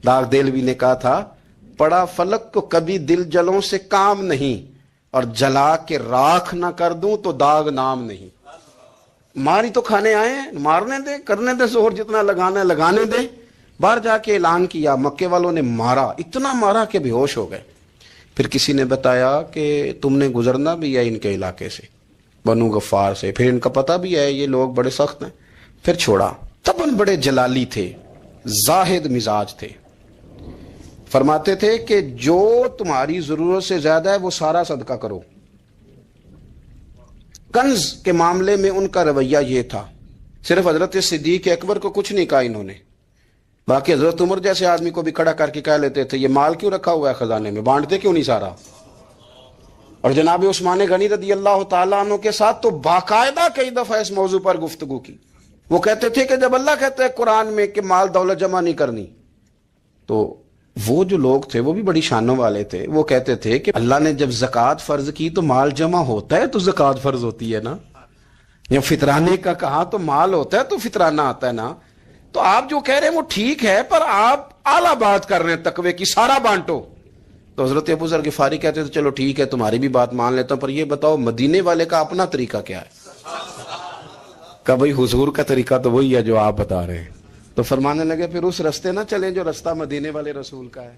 داغ دلوی نے کہا تھا پڑا فلک کو کبھی دل جلوں سے کام نہیں, اور جلا کے راکھ نہ کر دوں تو داغ نام نہیں. ماری تو کھانے آئے ہیں, مارنے دے, کرنے دے زور جتنا لگانا ہے لگانے دے. باہر جا کے اعلان کیا, مکے والوں نے مارا, اتنا مارا کہ بے ہوش ہو گئے. پھر کسی نے بتایا کہ تم نے گزرنا بھی ہے ان کے علاقے سے, بنو غفار سے, پھر ان کا پتہ بھی ہے یہ لوگ بڑے سخت ہیں. پھر چھوڑا. تب بڑے جلالی تھے, زاہد مزاج تھے. فرماتے تھے کہ جو تمہاری ضرورت سے زیادہ ہے وہ سارا صدقہ کرو. کنز کے معاملے میں ان کا رویہ یہ تھا. صرف حضرت صدیق اکبر کو کچھ نہیں کہا انہوں نے, باقی حضرت عمر جیسے آدمی کو بھی کھڑا کر کے کہہ لیتے تھے یہ مال کیوں رکھا ہوا ہے خزانے میں, بانٹتے کیوں نہیں سارا. اور جناب عثمان غنی رضی اللہ تعالیٰ عنہ کے ساتھ تو باقاعدہ کئی دفعہ اس موضوع پر گفتگو کی. وہ کہتے تھے کہ جب اللہ کہتا ہے قرآن میں کہ مال دولت جمع نہیں کرنی, تو وہ جو لوگ تھے وہ بھی بڑی شانوں والے تھے. وہ کہتے تھے کہ اللہ نے جب زکوٰۃ فرض کی تو مال جمع ہوتا ہے تو زکوٰۃ فرض ہوتی ہے نا, یا فطرانے کا کہا تو مال ہوتا ہے تو فطرانہ آتا ہے نا. تو آپ جو کہہ رہے ہیں وہ ٹھیک ہے, پر آپ اعلیٰ بات کر رہے ہیں تقوی کی, سارا بانٹو. تو حضرت ابو ذر غفاری کہتے تھے چلو ٹھیک ہے تمہاری بھی بات مان لیتا ہوں, پر یہ بتاؤ مدینے والے کا اپنا طریقہ کیا ہے؟ کہ بھائی حضور کا طریقہ تو وہی ہے جو آپ بتا رہے ہیں. تو فرمانے لگے پھر اس رستے نہ چلیں جو رستہ مدینے والے رسول کا ہے.